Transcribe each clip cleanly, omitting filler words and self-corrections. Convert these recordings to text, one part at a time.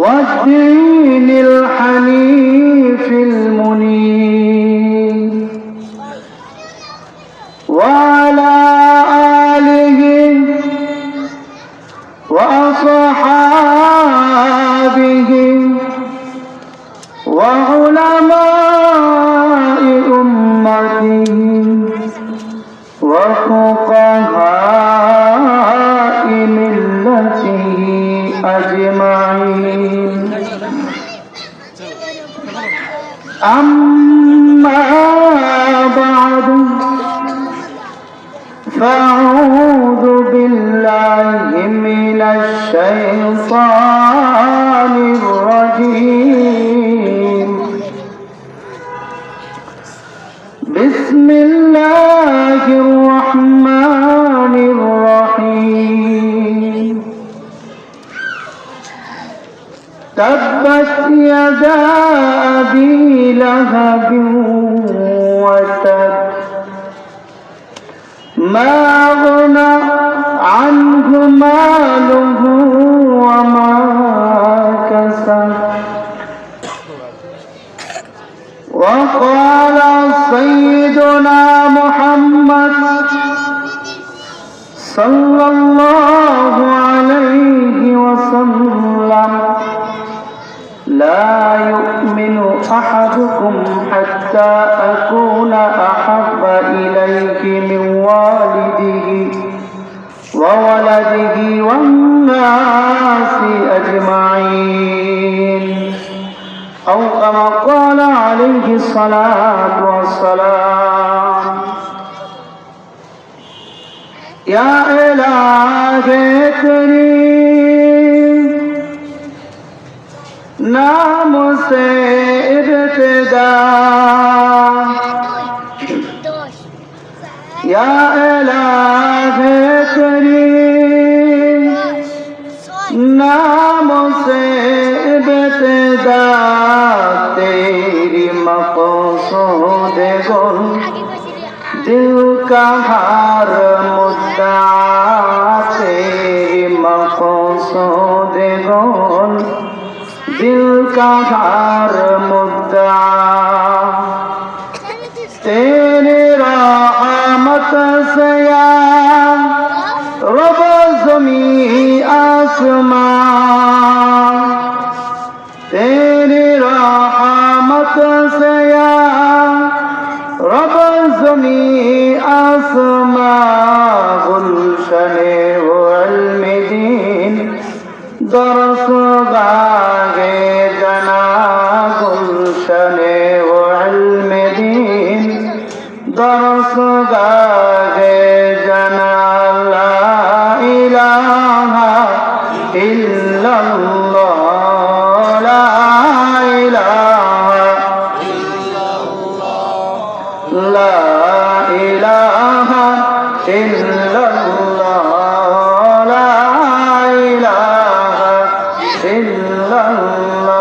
والدين الحنيف المنيب وعلى آله وأصحابه وعلماء أمته وفقهاء ملته أجمعين أما بعد فأعوذ بالله من الشيطان الرجيم بسم الله الرحمن الرحيم تبت يدا أبي لهب وتب ما أغنى عنه ماله وما كسب وقال سيدنا محمد صلى الله عليه وسلم لا يؤمن أحدكم حتى أكون أحب إليه من والده وولده والناس أجمعين أو كما قال عليه الصلاة والسلام يا إلهي كريم नाम से इब्तिदा या इलाहे करीम नाम से इब्तिदा तेरी मक़सूद गुल दिल का हर मुद्दा तेरी मक़सूद गुल दिल का हर मुद्दा तेरी रहमत से या रब ज़मीं आसमां तेरी रहमत से या रब ज़मीं आसमां गुलशने वो इल्म दीन दरस गागे जना गुलशने वो इल्म दीन दरस गागे जना ला इलाहा इल्लल्लाह ला इलाहा इल्लल्लाह ला इलाहा इल्लल्लाह ला इलाहा इल्लल्लाह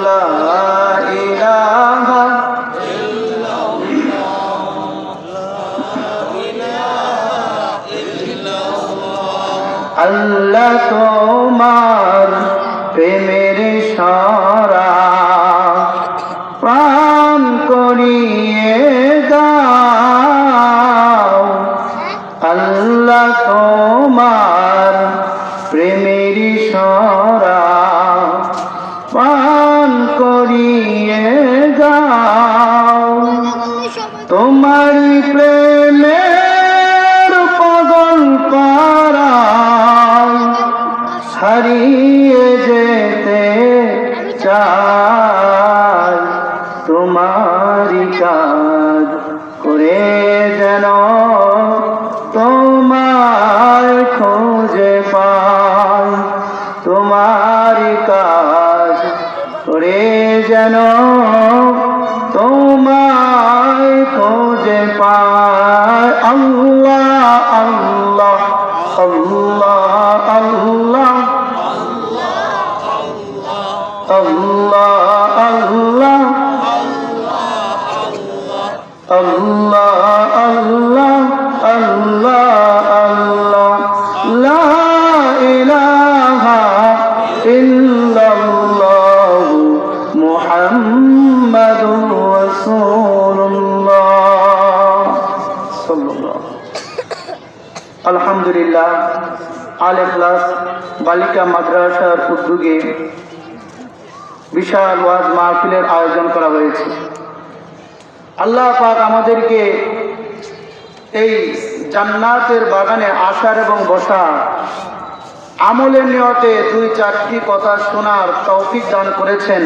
ला इलाहा আল্লাহ তোমার প্রেমের সারা প্রাণ করিয়ে দাও আল্লাহ তোমার প্রেমের সারা প্রাণ করিয়ে দাও তোমার প্রেমের পাগল পারা হারিয়ে যেতে চাই তোমারি কাজ করে যেন তোমার খোঁজে পাই তোমারি কাজ করে যেন তোমার খোঁজে পাই আল্লাহ আল্লাহ আল্লাহ আল্লাহ আল্লাহ আল্লাহ আল্লাহ আল্লাহ আল্লাহ আল্লাহ লা ইলাহা ইল্লাল্লাহ ইল্লাল্লাহু মুহাম্মাদুর রাসূলুল্লাহ সাল্লাল্লাহু। আলহামদুলিল্লাহ, আল ইখলাস বালিকা মাদ্রাসার উদ্যোগে বিশাল ওয়াজ মাহফিলের আয়োজন করা হয়েছে। আল্লাহ পাক আমাদেরকে এই জান্নাতের বাগানে আসার এবং বসার আমলের নিয়তে 2-4টি কথা শোনার তৌফিক দান করেছেন।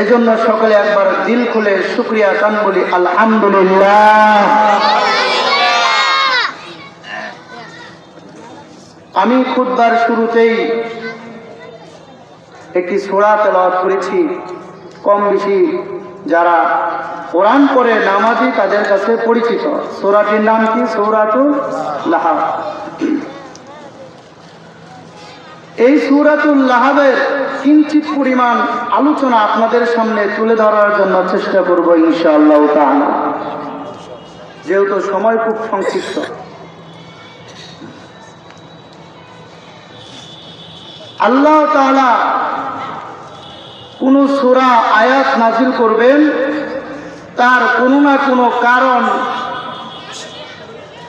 এজন্য সকলে একবার দিল খুলে শুকরিয়া গান বলি আলহামদুলিল্লাহ। আমি খুতবার শুরুতেই একটি সূরা তেলাওয়াত করেছি। কম বেশি যারা কোরআন পড়ে নামাজি তাদের কাছে পরিচিত। সূরাটির নাম কি? সূরাতুল লাহাব। এই সূরাতুল লাহাবের কিঞ্চিত পরিমাণ আলোচনা আপনাদের সামনে তুলে ধরার জন্য চেষ্টা করব ইনশাআল্লাহ তাআলা, যেহেতু সময় খুব সংক্ষিপ্ত। আল্লাহ তাআলা কোন সূরা আয়াত নাযিল করবেন, তার কোনো না কোনো কারণ,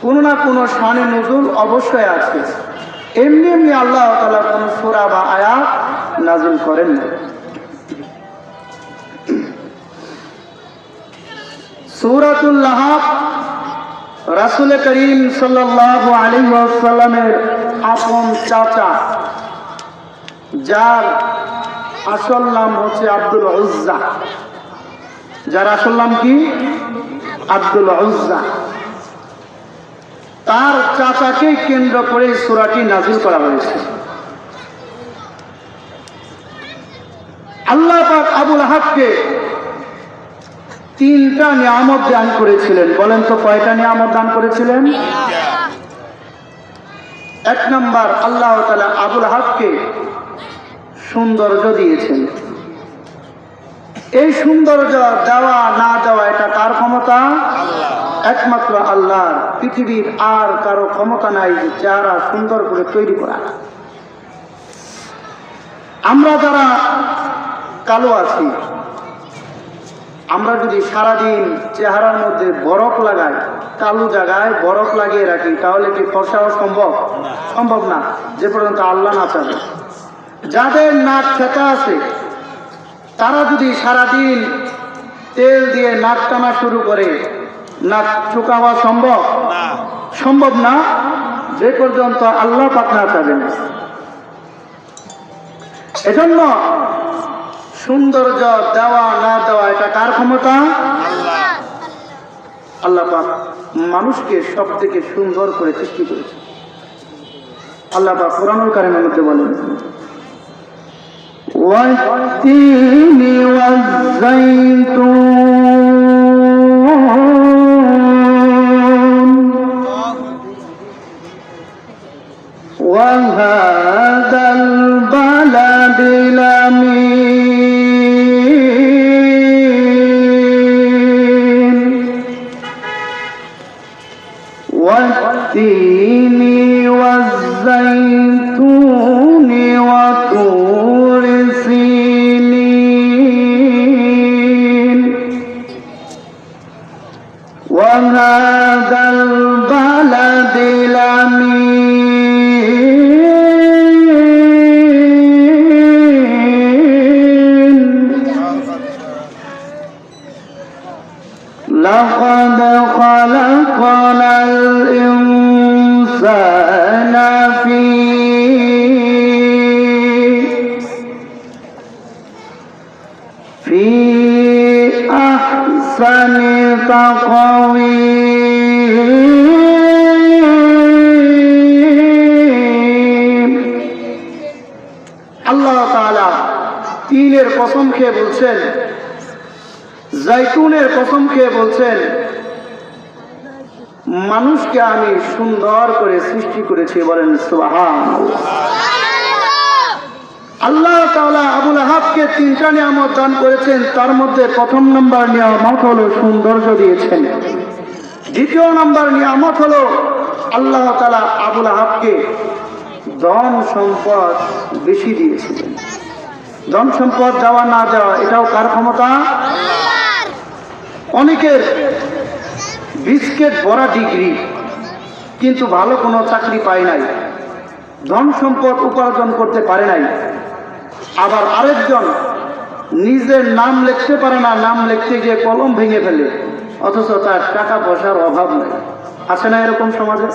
কোনো না কোনো শানে নুজুল অবশ্যই আছে। এমনি এমনি আল্লাহ তাআলা কোন সূরা বা আয়াত নাযিল করেন না। সূরাতুল লাহাব রাসূল করিম সাল্লাল্লাহু আলাইহি ওয়াসাল্লামের আপন চাচা, যার আসল নাম হচ্ছে আব্দুল উজ্জা, যার আসল নাম কি? আব্দুল উজ্জা। তার চাচাকে কেন্দ্র করে সূরাটি নাযিল করা হয়েছে। আল্লাহ পাক আবু লাহাবকে 3টা নিয়ামত দান করেছিলেন। বলেন তো কয়টা নিয়ামত দান করেছিলেন? 1 নাম্বার, আল্লাহ তাআলা আবু লাহাবকে সৌন্দর্য দিয়েছেন। এই সৌন্দর্য দেওয়া না দেওয়া এটা কার ক্ষমতা? একমাত্র আল্লাহর। পৃথিবীর আর কারো ক্ষমতা নাই যে যারা সুন্দর করে তৈরি করা। আমরা যারা কালো আছি, আমরা যদি সারাদিন চেহারার মধ্যে বরফ লাগাই, কালো জায়গায় বরফ লাগিয়ে রাখি, তাহলে কি ফর্সা হওয়া সম্ভব? সম্ভব না, যে পর্যন্ত আল্লাহ না চাবে। যাদের নাক খেতা আছে, তারা যদি সারাদিন তেল দিয়ে নাক টানা শুরু করে, নাক চোকা হওয়া সম্ভব? সম্ভব না, যে পর্যন্ত আল্লাহ পাক না চাবেন। এজন্য সৌন্দর্য দেওয়া না দেওয়া এটা কার ক্ষমতা? আল্লাহ পাক মানুষকে সব থেকে সুন্দর করে সৃষ্টি করেছে। আল্লাহ পাক কোরআনুল কারীমের মধ্যে বলেন, والتين والزيتون وهذا البلد الأمين والتين والزيتون وطور سينين وهذا البلد الأمين لقد خلقنا الإنسان في أحسن تقويم। আল্লাহ তাআলা তিলের কসম খেয়ে বলছেন, জৈতুনের কসম খেয়ে বলছেন, মানুষকে আমি সুন্দর করে সৃষ্টি করেছি। বলেন সুবহানাল্লাহ। আল্লাহ তাআলা আবু লাহাবকে 3টা নিয়ামত দান করেছেন। তার মধ্যে 1 নম্বর নিয়ামত হলো সৌন্দর্য দিয়েছেন। 2 নম্বর নিয়ামত হলো আল্লাহ তাআলা আবু লাহাবকে ধন সম্পদ বেশি দিয়েছিলেন। ধন সম্পদ যাওয়া না যাওয়া এটাও কার ক্ষমতা? অনেকের বিস্কেট ভরা ডিগ্রি কিন্তু ভালো কোনো চাকরি পায় নাই, ধন সম্পদ উপার্জন করতে পারে নাই। আবার আরেকজন নিজের নাম লিখতে পারে না, নাম লিখতে গিয়ে কলম ভেঙে ফেলে, অথচ তার টাকা পয়সার অভাব নেই। আছে না এরকম সমাজে?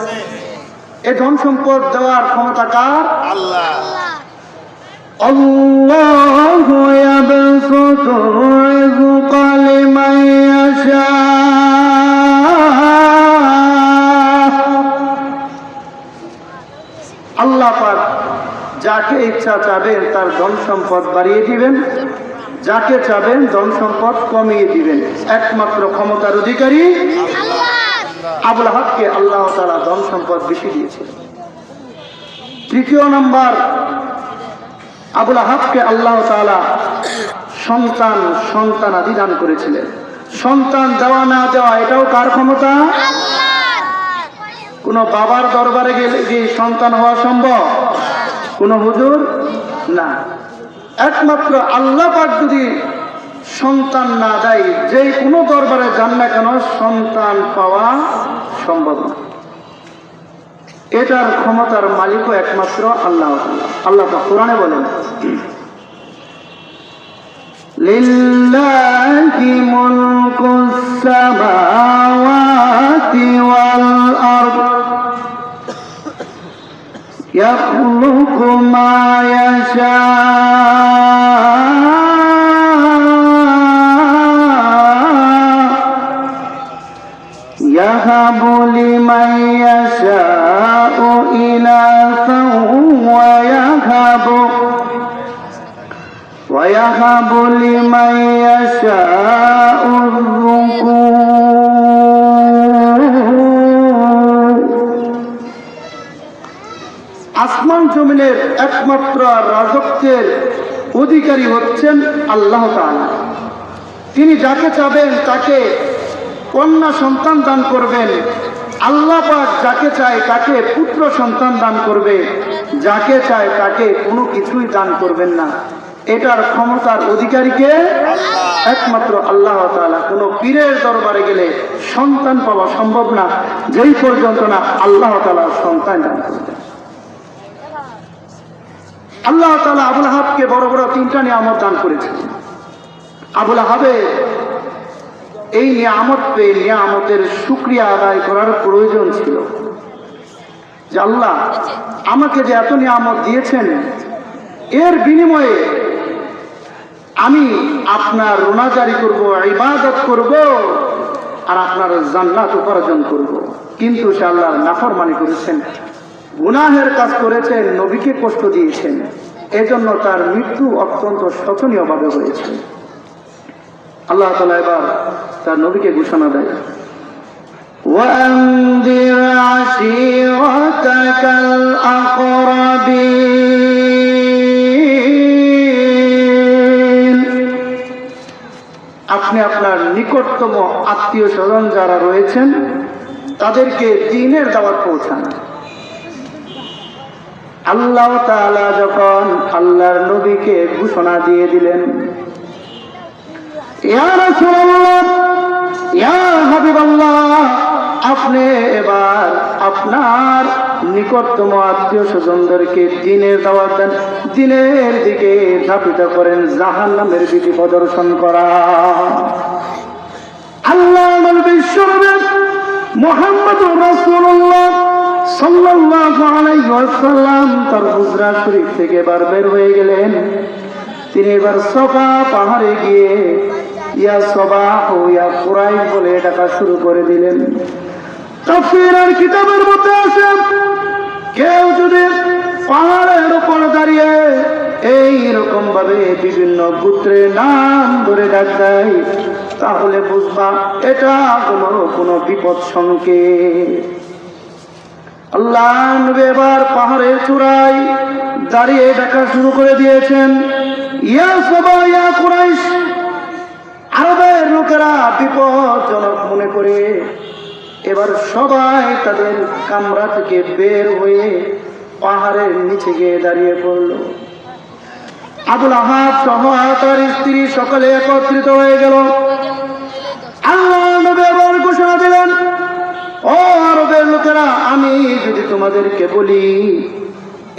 এই ধন সম্পদ দেওয়ার ক্ষমতা কার? আল্লাহ। আল্লাহু ইয়াবসুতু রিজকা লিমান ইয়াশা। আল্লাহ পাক যাকে ইচ্ছা চাবেন তার ধন সম্পদ বাড়িয়ে দিবেন, যাকে চাবেন ধন সম্পদ কমিয়ে দিবেন। একমাত্র ক্ষমতার অধিকারী আবুল আহাবকে আল্লাহ তাআলা ধন সম্পদ বেশি দিয়েছিলেন। তৃতীয় নাম্বার, আবুল আহাবকে আল্লাহ তাআলা সন্তানাদি দান করেছিলেন। সন্তান দেওয়া না দেওয়া এটাও কার ক্ষমতা? কোন বাবার দরবারে গেলে কি সন্তান হওয়া সম্ভব? কোন হুজুর না, একমাত্র আল্লাহ পাক যদি সন্তান না দেয়, যে কোনো দরবারে যান না কেন সন্তান পাওয়া সম্ভব না। এটার ক্ষমতার মালিকও একমাত্র আল্লাহ। আল্লাহ পাক কোরআনে বলেন, লিল্লাহি মুলকুস সামাওয়াতি ওয়াল আরদ ইয়াখলুকু মা ইয়াশা ইয়াহাবু লিমান ইয়াশাউ ইনাসান ওয়া ইয়াহাবু লিমান ইয়াশাউ আসমান জমিনের একমাত্র রাজত্বের অধিকারী হচ্ছেন আল্লাহ তাআলা। তিনি যাকে চাবেন তাকে কন্যা সন্তান দান করবেন। আল্লাহ পাক যাকে চায় তাকে পুত্র সন্তান দান করবে, যাকে চায় তাকে কোনো কিছুই দান করবেন না। এটার ক্ষমতার অধিকারীকে একমাত্র আল্লাহ তাআলা। কোনো পীরের দরবারে গেলে সন্তান পাওয়া সম্ভব না যেই পর্যন্ত না আল্লাহ তাআলা সন্তান দান করবেন। আল্লাহ তাআলা আবুল আহাবকে বড় বড় তিনটা নিয়ামত দান করেছেন। আবুল আহাবের এই নিয়ামত পেয়ে নিয়ামতের শুকরিয়া আদায় করার প্রয়োজন ছিল, যে আল্লাহ আমাকে যে এত নিয়ামত দিয়েছেন, এর বিনিময়ে আমি আপনার রোনাজারি করব, ইবাদত করব, আর আপনার জান্নাত উপার্জন করব। কিন্তু সে আল্লাহর নাফরমানি করেছেন, গুনাহের কাজ করেছেন, নবীকে কষ্ট দিয়েছেন, এজন্য তার মৃত্যু অত্যন্ত শোচনীয়ভাবে হয়েছে। আল্লাহ তাআলা এবার তার নবীকে ঘোষণা দেয়, ওয়ানদির আশীরাতাকাল আকরাবিন। আপনি আপনার নিকটতম আত্মীয় স্বজন যারা রয়েছেন তাদেরকে দ্বীনের দাওয়াত পৌঁছান। আল্লাহ তাআলা যখন আল্লাহর নবীকে ঘোষণা দিয়ে দিলেন, ইয়া রাসূলুল্লাহ, ইয়া হাবিবাল্লাহ, আপনি এবার আপনার নিকটতম আত্মীয় স্বজনদেরকে দ্বীনের দাওয়াত দেন, দ্বীনের দিকে ধাবিত করেন, জাহান্নামের ভীতি প্রদর্শন করা। আল্লাহ বিশ্বনবী মুহাম্মদুর রাসূলুল্লাহ সাল্লাল্লাহু আলাইহি ওয়াসাল্লাম তার হুজরা শরীফ থেকে এবার বের হয়ে গেলেন। তিনি এবার সফা পাহাড়ে গিয়ে ইয়া সবাহ ইয়া কুরাইশ বলে ডাকা শুরু করে দিলেন। তাফসীরের কিতাবের মধ্যে আছে, কেউ যদি পাহাড়ের উপর দাঁড়িয়ে এই রকম ভাবে বিভিন্ন গোত্রের নাম ধরে ডাক দেয়, তাহলে বুঝবা এটা কোনো বিপদ সংকেত। আল্লাহ নবী এবার পাহাড়ের চূড়ায় দাঁড়িয়ে ডাকা শুরু করে দিয়েছেন, ইয়া সবা ইয়া কুরাইশ। আরবের লোকেরা বিপজ্জনক মনে করে এবার সবাই তাদের কামরা থেকে বের হয়ে পাহাড়ের নিচে গিয়ে দাঁড়িয়ে পড়ল। আবুল আহাব সহ তার স্ত্রী সকলে একত্রিত হয়ে গেল। আল্লাহ নবী আবার ঘোষণা দিলেন, ও আরবের লোকেরা, আমি যদি তোমাদেরকে বলি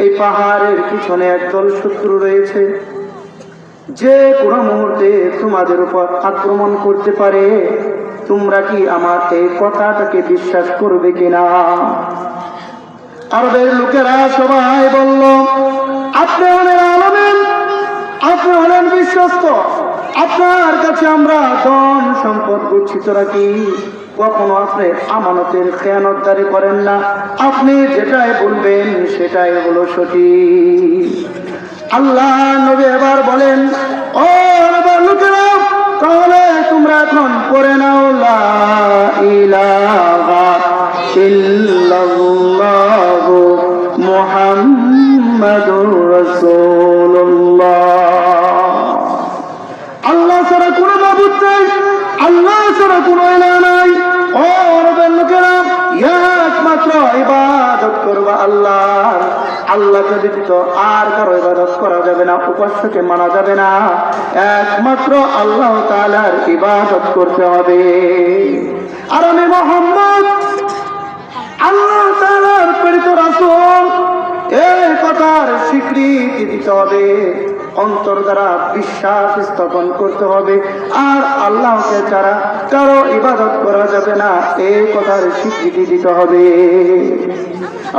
এই পাহাড়ের পিছনে একদল শত্রু রয়েছে, যে কোনো মুহূর্তে তোমাদের উপর আক্রমণ করতে পারে, তোমরা কি আমার এই কথাটাকে বিশ্বাস করবে কিনা? আরবের লোকেরা সবাই বলল, আপনি হলেন আলমিন, আপনি হলেন বিশ্বস্ত, আপনার কাছে আমরা ধন সম্পদ গচ্ছিত রাখি, কখনো আপনি আমানতের খেয়ানতদারি করেন না, আপনি যেটাই বলবেন সেটাই হলো সঠিক। আল্লাহ নবী এবার বলেন, ও আরবের লোকেরা, তাহলে তোমরা এখন পড়ে নাও লা ইলাহা ইল্লাল্লাহু মুহাম্মাদুর রাসূলুল্লাহ। আল্লাহ ছাড়া কোনো মাবুদ নাই, আল্লাহ ছাড়া কোনো ইলাহ নাই। ও আরবের লোকেরা, একমাত্র ইবাদত করবা আল্লাহ, আল্লাহকে ব্যতীত আর কারো ইবাদত করা যাবে না, উপাস্যকে মানা যাবে না, একমাত্র আল্লাহ তাআলার ইবাদত করতে হবে। আর আমি মুহাম্মদ আল্লাহ তাআলার প্রেরিত রাসূল, এই কথার স্বীকৃতি দিতে হবে, অন্তর দ্বারা বিশ্বাস স্থাপন করতে হবে, আর আল্লাহকে ছাড়া কারো ইবাদত করা যাবে না, এই কথার স্বীকৃতি দিতে হবে।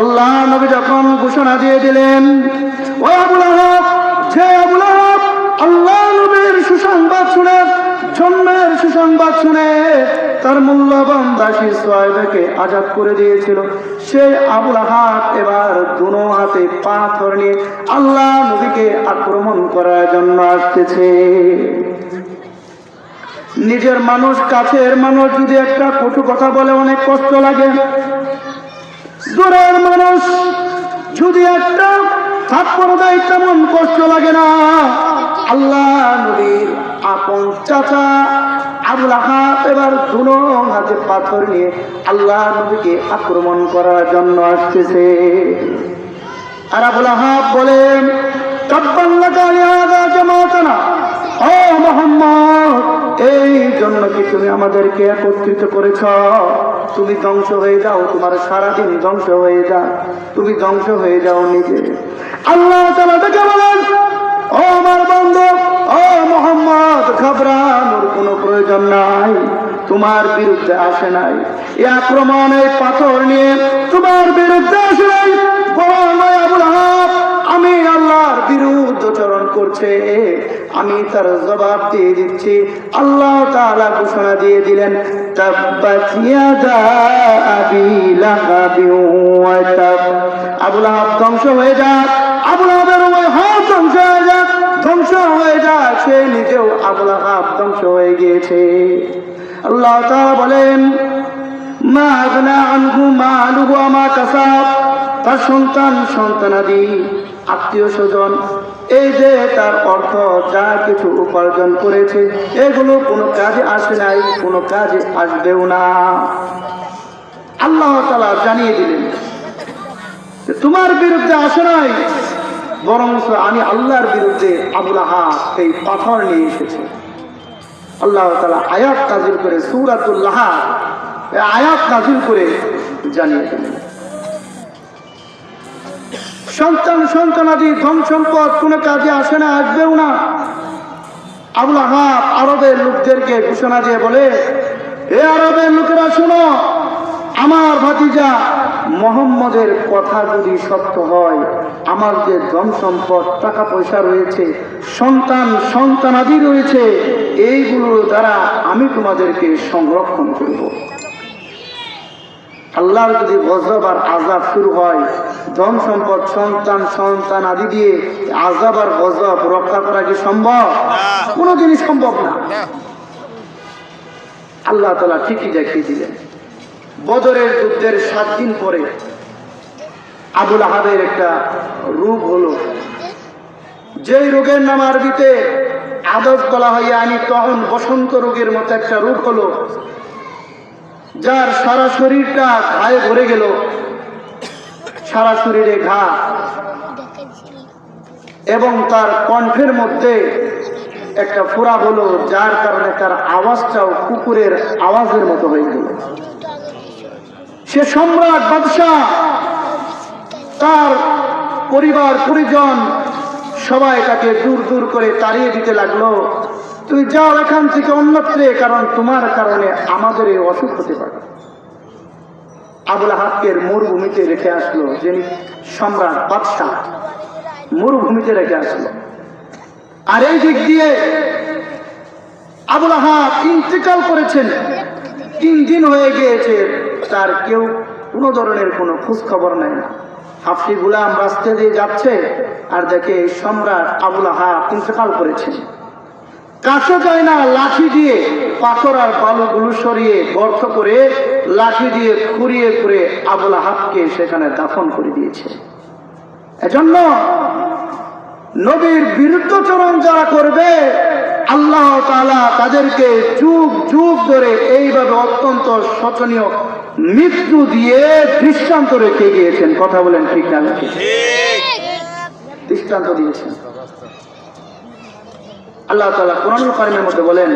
আল্লাহ নবী যখন ঘোষণা দিয়ে দিলেন, ও আবুল আহাব, যে আবুল আহাব আল্লাহ নবীর সুসংবাদ শুনে, জন্মের সুসংবাদ শুনে তার মূল্যবান দাসী সুহাইবাকে আজাদ করে দিয়েছিল, সেই আবুল আহাব এবার দুনো হাতে পাথর নিয়ে আল্লাহ নবীকে আক্রমণ করার জন্য আসতেছে। নিজের মানুষ, কাছের মানুষ যদি একটা কটু কথা বলে অনেক কষ্ট লাগে, দূরের মানুষ যদি একটা থাপ্পড় দেয় তেমন কষ্ট লাগে না। আল্লাহ নবীর আপন চাচা আবুল আহাব এবার দুনো হাতে পাথর নিয়ে আল্লাহ নবীকে আক্রমণ করার জন্য আসতেছে। আর আবুল আহাব বলেন, তাব্বান লাকা লিহাযা জামাতানা, ও মুহাম্মদ, এই জন্য কি তুমি আমাদেরকে একত্রিত করেছ? তুমি ধ্বংস হয়ে যাও, তোমার সারাদিন ধ্বংস হয়ে যাও, তুমি ধ্বংস হয়ে যাও নিজে। আল্লাহ তাআলা তাকে বলেন, ও আমার বন্ধু, ও মুহাম্মদ, ঘাবড়ানোর কোনো প্রয়োজন নাই, তোমার বিরুদ্ধে আসে নাই, এই আক্রমণ এই পাথর নিয়ে তোমার বিরুদ্ধে আসে নাই, বরং আবুল আহাব আমি আল্লাহর বিরুদ্ধাচরণ করছে, আমি তার জবাব দিয়ে দিচ্ছি। আল্লাহ তাআলা ঘোষণা দিয়ে দিলেন, তাব্বাত ইয়াদা আবি লাহাবিন ওয়া তাব, আবুল আহাব ধ্বংস হয়ে যাক, আবুল আহাবের ওই হাত ধ্বংস হয়ে যাক, ধ্বংস হয়ে যাক, সে নিজেও আবুল আহাব ধ্বংস হয়ে গিয়েছে। আল্লাহ তাআলা বলেন, মা আগনা আনহু মালুহু ওয়া মা কাসাব, তার সন্তান সন্তানাদি আত্মীয় স্বজন, এই যে তার অর্থ যা কিছু উপার্জন করেছে, এগুলো কোনো কাজে আসে নাই, কোনো কাজে আসবেও না। আল্লাহ তাআলা জানিয়ে দিলেন, তোমার বিরুদ্ধে আসে নাই, বরং আমি আল্লাহর বিরুদ্ধে আবুল আহাব এই পাথর নিয়ে এসেছি। আল্লাহ তাআলা আয়াত নাযিল করে, সূরাতুল লাহাব আয়াত নাযিল করে জানিয়ে দিলেন, সন্তান সন্তানাদি ধন সম্পদ কোনো কাজে আসে না, আসবেও না। আবুল আহাব আরবের লোকদেরকে ঘোষণা দিয়ে বলে, হে আরবের লোকেরা শোনো, আমার ভাতিজা মুহাম্মদের কথা যদি সত্য হয়, আমার যে ধন সম্পদ টাকা পয়সা রয়েছে, সন্তান সন্তানাদি রয়েছে, এইগুলোর দ্বারা আমি তোমাদেরকে সংরক্ষণ করব। আল্লাহর যদি গজব আর আযাব শুরু হয়, ধন সম্পদ সন্তান সন্তান আদি দিয়ে আযাব আর গজব রক্ষা করা কি সম্ভব? কোনোদিনই সম্ভব না। আল্লাহ তাআলা ঠিকই দেখিয়ে দিলেন। বদরের যুদ্ধের 7 দিন পরে আবুল আহাবের একটা রোগ হলো, যেই রোগের নাম আরবিতে আদত বলা হয়, তখন বসন্ত রোগের মতো একটা রোগ হলো, যার সারা শরীরটা ঘায়ে ভরে গেল, সারা শরীরে ঘা, এবং তার কণ্ঠের মধ্যে একটা ফোড়া হলো, যার কারণে তার আওয়াজটাও কুকুরের আওয়াজের মতো হয়ে গেল। সে সম্রাট বাদশাহ, তার পরিবার পরিজন সবাই তাকে দূর দূর করে তাড়িয়ে দিতে লাগলো, তুই যাও এখান থেকে অন্যত্রে, কারণ তোমার কারণে আমাদের এই অসুখ হতে পারে। আবুল আহাবকে মরুভূমিতে রেখে আসলো, যিনি সম্রাট বাদশাহ, মরুভূমিতে রেখে আসলো। আর এই দিক দিয়ে আবুল আহাব ইন্তেকাল করেছেন, 3 দিন হয়ে গিয়েছে, তার কেউ কোনো ধরনের কোনো খোঁজ খবর নেয় না। হাফসি গুলাম রাস্তা দিয়ে যাচ্ছে আর দেখে সম্রাট আবুল আহাব ইন্তেকাল করেছেন। কাছে যায় না, লাঠি দিয়ে পাথর আর বালুগুলো সরিয়ে গর্ত করে লাঠি দিয়ে খুঁড়িয়ে করে আবুল আহাবকে সেখানে দাফন করে দিয়েছে। এজন্য নবীর বিরুদ্ধচরণ যারা করবে, আল্লাহ তাআলা তাদেরকে যুগ যুগ ধরে এইভাবে অত্যন্ত শোচনীয় মৃত্যু দিয়ে দৃষ্টান্ত রেখে গিয়েছেন। কথা বলেন ঠিক না? দৃষ্টান্ত দিয়েছেন। আল্লাহ তাআলা কোরআনুল কারীমের মধ্যে বলেন,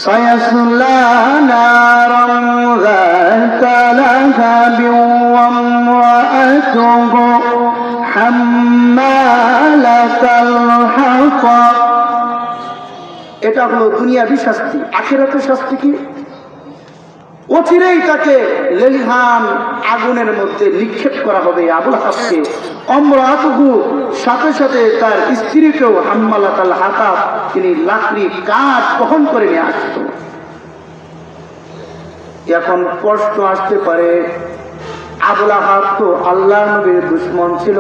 সায়াসলা নারান যাতা লাহাবিন ওয়া ইমরাআতুহু হাম্মালাতাল হাতাব। এটা হলো দুনিয়াবী শাস্তি। আখিরাতের শাস্তি কি? অচিরেই তাকে লেলিহান আগুনের মধ্যে নিক্ষেপ করা হবে। আবুল আহাবকে অমরাতুহু, সাথে সাথে তার স্ত্রীকেও হাম্মালাতাল হাতাব, তিনি লাকড়ি কাঠ বহন করে নিয়ে আসত। এখন কষ্ট আসতে পারে, আবুল আহাব তো আল্লাহ নবীর দুশমন ছিল,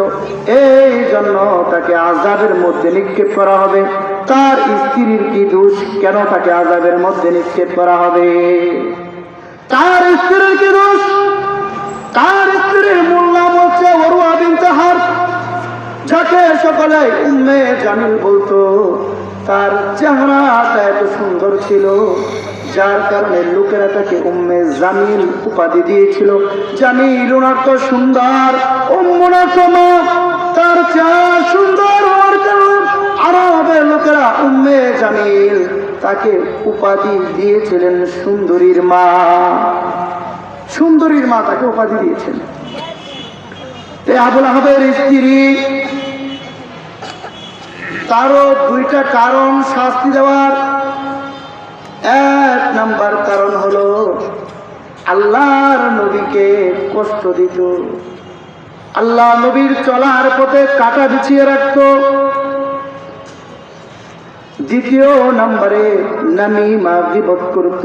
এই জন্য তাকে আযাবের মধ্যে নিক্ষেপ করা হবে। তার স্ত্রীর কি দোষ? কেন তাকে আযাবের মধ্যে নিক্ষেপ করা হবে? তার স্ত্রীর কি দোষ? তার স্ত্রীর মূল নাম হচ্ছে উরওয়া বিনতে হারব, যাকে সকলে উম্মে জামিল বলতো। তার চেহারাটা এত সুন্দর ছিল, যার কারণে লোকেরা তাকে উম্মে জামিল উপাধি দিয়েছিল। জামিল ওনার তো সুন্দর, উম্মুনা সমা তার চেহারা সুন্দর হওয়ার কারণে আরবের লোকেরা উম্মে জামিল তাকে উপাধি দিয়েছিলেন সুন্দরীর মা। সুন্দরীর মা তাকে উপাধি দিয়েছেন। আবুল আহাবের স্ত্রী, তারও 2টা কারণ শাস্তি দেওয়ার। 1 নাম্বার কারণ হলো আল্লাহর নবীকে কষ্ট দিত, আল্লাহ নবীর চলার পথে কাঁটা বিছিয়ে রাখত। 2 নম্বরে নামিমা গীবত করত।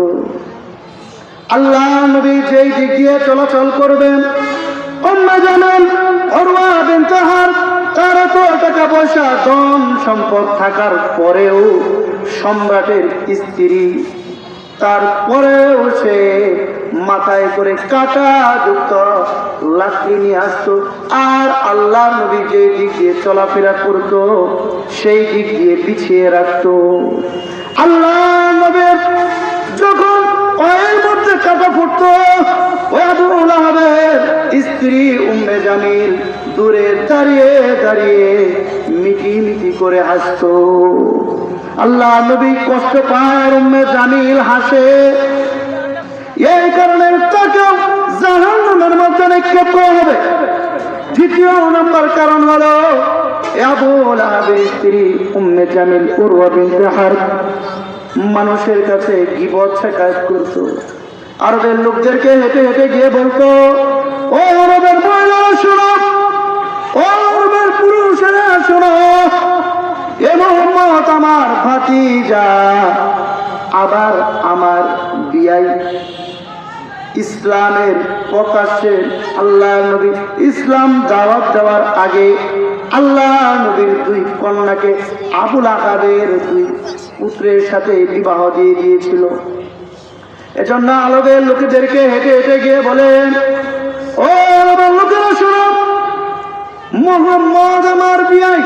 আল্লাহ নবী যেই দিক দিয়ে চলাচল করবেন, উম্মে জামিল উরওয়া বিনতে হারব, তার তো টাকা পয়সা ধন সম্পদ থাকার পরেও সম্রাটের স্ত্রী, তারপরেও সে মাথায় করে কাঁটা যুক্ত লাকড়ি নিয়ে আসতো। আর আল্লাহ নবী যে দিক দিয়ে চলাফেরা করত, সেই দিক দিয়ে বিছিয়ে রাখতো। আল্লাহ নবীর যখন পায়ের মধ্যে কাঁটা ফুটতো, ওই আবুল আহাবের স্ত্রী উম্মে জামিল দূরে দাঁড়িয়ে দাঁড়িয়ে মিটি মিটি করে হাসতো। আল্লাহ নবী কষ্ট পায় আর উম্মে জামিল হাসে। এই কারণে তাকে জাহান্নামের মধ্যে নিক্ষেপ করা হবে। 2 নম্বর কারণ হলো আবুল আহাবের স্ত্রী উম্মে জামিল উরওয়া বিনতে হারব মানুষের কাছে গীবত শিকায়ত করত। আরবের লোকদেরকে হেঁটে হেঁটে গিয়ে বলতো, ও আরবের মহিলারা শোনো, ও আরবের পুরুষেরা শোনো, এ মুহাম্মদ আমার ভাতিজা, আবার আমার বিয়াই। ইসলামের প্রকাশ্যে আল্লাহ নবী ইসলাম দাওয়াত দেওয়ার আগে আল্লাহ নবীর 2 কন্যাকে আবুল আহাবের 2 পুত্রের সাথে বিবাহ দিয়ে দিয়েছিল। এজন্য আরবের লোকেদেরকে হেঁটে হেঁটে গিয়ে বলেন, ও আরবের লোকেরা শোনো, মুহাম্মদ আমার বিয়াই,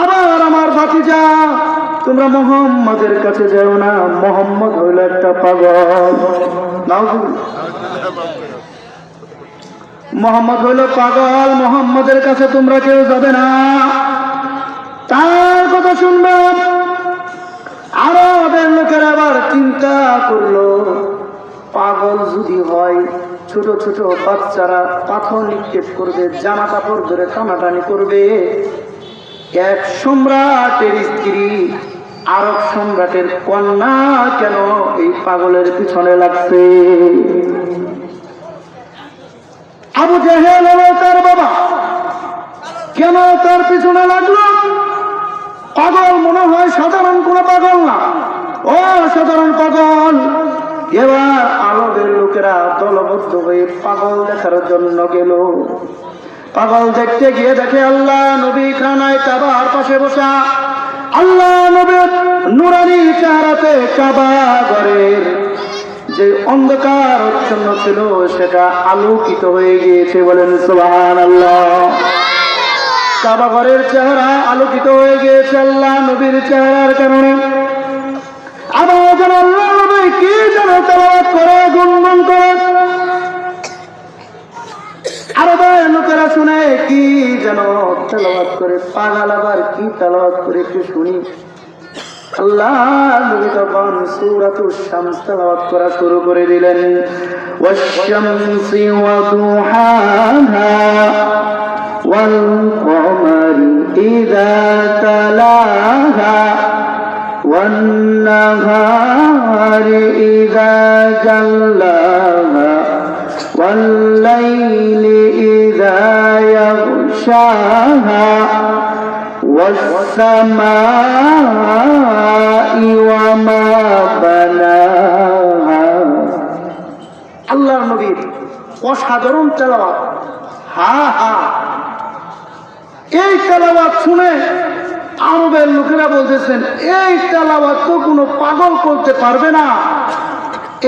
আবার আমার ভাতিজা, তোমরা মুহাম্মদের কাছে যাও না, মুহাম্মদ হইল একটা পাগল। মোহাম্মদ হইল পাগল, মোহাম্মদের কাছে তোমরা কেউ যাবে না, তার কথা শুনবে। আরবের লোকেরা আবার চিন্তা করলো, পাগল যদি হয় ছোট ছোট বাচ্চারা পাথর নিক্ষেপ করবে, জামা কাপড় ধরে টানাটানি করবে। এক সম্রাটের স্ত্রী আরব সম্রাটের কন্যা কেন এই পাগলের পিছনে লাগছে? আবু জেহেল হলো তার বাবা, কেন তার পিছনে লাগলো? পাগল মনে হয় সাধারণ কোন পাগল না, ও সাধারণ পাগল। এবার আরবের লোকেরা দলবদ্ধ হয়ে পাগল দেখার জন্য গেল। পাগল দেখতে গিয়ে দেখে আল্লাহ নবী খানায় কাবার পাশে বসা। আল্লাহ নবীর নুরানি চেহারাতে কাবা ঘরের যে অন্ধকার আচ্ছন্ন ছিল সেটা আলোকিত হয়ে গিয়েছে। বলেন সুবহানাল্লাহ। কাবা ঘরের চেহারা আলোকিত হয়ে গিয়েছে আল্লাহ নবীর চেহারার কারণে। আবার যেন আল্লাহ নবী কি যেন তেলাওয়াত করে, গুনগুন করে। আরবের লোকেরা শুনে কি যেন তেলাওয়াত করে, পাগল আবার কি তেলাওয়াত করে একটু শুনি। আল্লাহ নবী তখন সূরাতুশ শামস তেলাওয়াত করা শুরু করে দিলেন। ওয়াশ-শামসি ওয়া দুহাহা ওয়াল কমারি ইযা তালাহা ওয়ান নাহারি ইযা জাল্লাহা ওয়াল লাইলি ইযা ইয়াগশাহা ওয়াস-সামাই ওয়া মা বানাহা। আল্লাহর নবীর অসাধারণ তেলাওয়াত। হা হা, এই তেলাওয়াত শুনে আরবের লোকেরা বলতেছেন, এই তেলাওয়াত তো কোনো পাগল করতে পারবে না।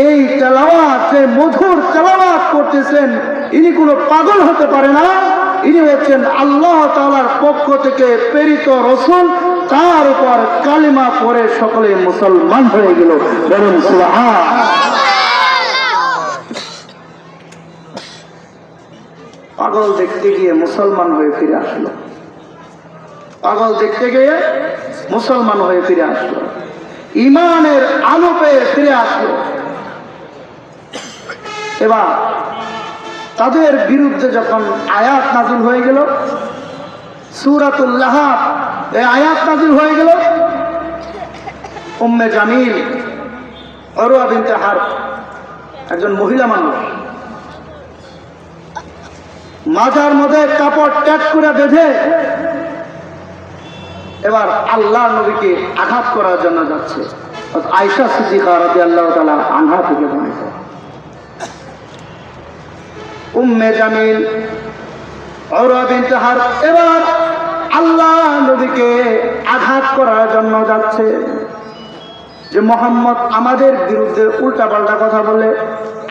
এই তেলাওয়াত, যে মধুর তেলাওয়াত করতেছেন, ইনি কোনো পাগল হতে পারে না। ইনি হচ্ছেন আল্লাহ তাআলার পক্ষ থেকে প্রেরিত রাসূল। তার উপর কালিমা পড়ে সকলে মুসলমান হয়ে গেল। বলুন সুবহানাল্লাহ। পাগল দেখতে গিয়ে মুসলমান হয়ে ফিরে আসলো। পাগল দেখতে গিয়ে মুসলমান হয়ে ফিরে আসলো, ইমানের আলো পেয়ে ফিরে আসলো। এবার তাদের বিরুদ্ধে যখন আয়াত নাযিল হয়ে গেল, সূরাতুল লাহাব এই আয়াত নাযিল হয়ে গেল, উম্মে জামিল উরওয়া বিনতে হারব একজন মহিলা মানুষ, মাথার মধ্যে কাপড় ট্যাগ করে বেঁধে এবার আল্লাহর নবীকে আঘাত করার জন্য যাচ্ছে। আয়েশা সিদ্দিকা রাদিয়াল্লাহু তাআলা আনহা থেকে বর্ণিত। উম্মে জামিল উরওয়া বিনতে হারব এবার আল্লাহ নবীকে আঘাত করার জন্য যাচ্ছে, যে মুহাম্মদ আমাদের বিরুদ্ধে উল্টাপাল্টা কথা বলে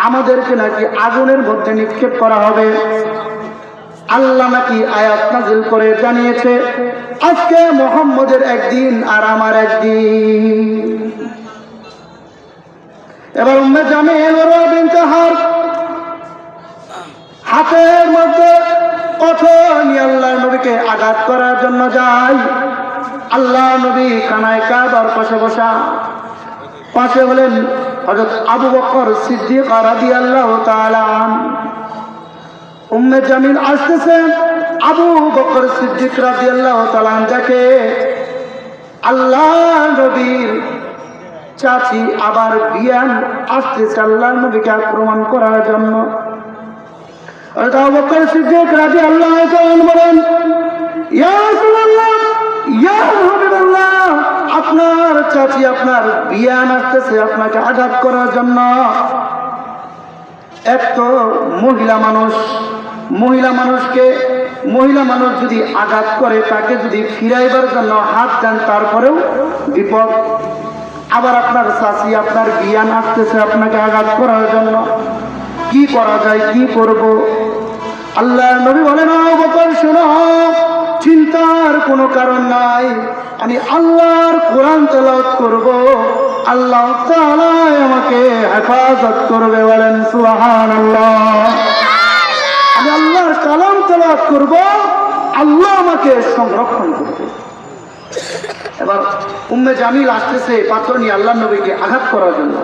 আমাদেরকে নাকি আগুনের মধ্যে নিক্ষেপ করা হবে। আল্লাহ নাকি আয়াত নাযিল করে জানিয়েছে, আজকে মুহাম্মদের একদিন আর আমার একদিন। এবার উম্মে জামিল উরওয়া বিনতে হারব হাতের মধ্যে পাথর নিয়ে আল্লাহর নবীকে আঘাত করার জন্য যায়। আল্লাহ নবী খানায় কাবার পাশে বসা, পাশে হলেন হযরত আবু বকর সিদ্দিক রাদিয়াল্লাহু তাআলা আনহু। উম্মে জামিল আসতেছে, আবু বকর সিদ্দিক রাদিয়াল্লাহু তাআলা দেখে আল্লাহ নবীর চাচি আবার বিয়ান আসতেছে আল্লাহর নবীকে আক্রমণ করার জন্য। আবু বকর সিদ্দিক রাদিয়াল্লাহু তাআলা বলেন, ইয়া রাসূলুল্লাহ, ইয়া হাবিবাল্লাহ, আপনার চাচি আপনার বিয়ান আসতেছে আপনাকে আঘাত করার জন্য। এক তো মহিলা মানুষ যদি আঘাত করে, তাকে যদি ফিরাইবার জন্য হাত দেন তারপরেও বিপদ। আবার আপনার চাচি আপনার বিয়ান আসতেছে আপনাকে আঘাত করার জন্য, কি করা যায়, কি করব? আল্লাহর নবী বলেন, আবু বকর শোনো, চিন্তার কোনো কারণ নাই, আমি আল্লাহর কোরআন তেলাওয়াত করব, আল্লাহ তাআলা আমাকে হেফাজত করবে। বলেন সুবহানাল্লাহ। আমি আমি আল্লাহর কালাম তেলাওয়াত করব, আল্লাহ আমাকে সংরক্ষণ করবে। এবার উম্মে জামিল আসতেছে পাত্র নিয়ে আল্লাহর নবীকে আঘাত করার জন্য।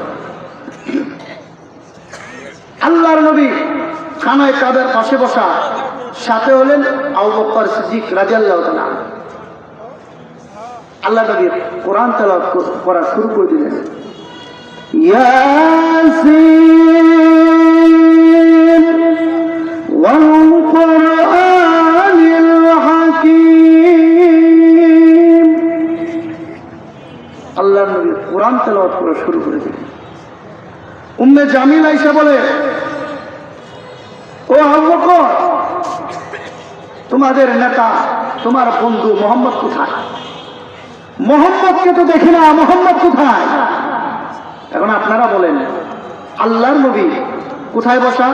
আল্লাহর নবী খানায় কাবের পাশে বসা, সাথে হলেন আবু বকর সিদ্দিক রাদিয়াল্লাহু তাআলা। আল্লাহ নবী কোরআন তেলাওয়াত করা শুরু করে দিলেন। ইয়াসিন ওয়াল কুরআনিল হাকীম। আল্লাহ নবী কোরআন তেলাওয়াত করা শুরু করে দিলেন। উম্মে জামিল আয়েশা বলে, ও আবু বকর, তোমাদের নেতা তোমার বন্ধু মোহাম্মদ কোথায়? মোহাম্মদকে তো দেখি না, মোহাম্মদ কোথায়? এখন আপনারা বলেন, আল্লাহর নবী কোথায় বসা?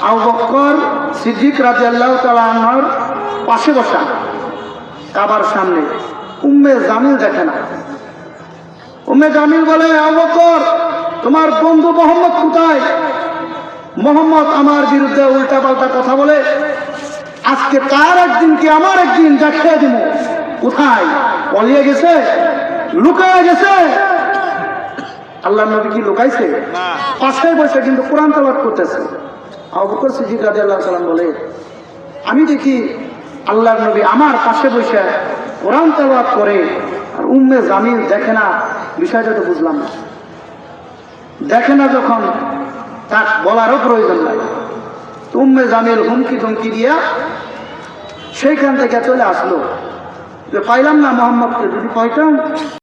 আবু বকর সিদ্দিক রাদিয়াল্লাহু তাআলা আনহুর পাশে বসা, কাবার সামনে। উম্মে জামিল দেখে না। উম্মে জামিল বলে, আবু বকর, তোমার বন্ধু মোহাম্মদ কোথায়? মোহাম্মদ আমার বিরুদ্ধে উল্টা পাল্টা কথা বলে, আজকে তার একদিন কি আমার একদিন দেখিয়ে দিব। কোথায়? পলিয়ে গেছে, লুকায় গেছে। আল্লাহর নবী কি লুকাইছে? পাশে বসে কিন্তু কোরআন তেলাওয়াত করতেছে। আবু বকর সিদ্দিক রাদিয়াল্লাহু তাআলা বলে, আমি দেখি আল্লাহর নবী আমার পাশে বসে কোরআন তেলাওয়াত করে, আর উম্মে জামিল দেখে না। বিষয়টা তো বুঝলাম না। দেখে না যখন, তার বলারও প্রয়োজন নাই। উম্মে জামিল হুমকি ধমকি দিয়া সেইখান থেকে চলে আসলো যে পাইলাম না মোহাম্মদকে, যদি পাইতাম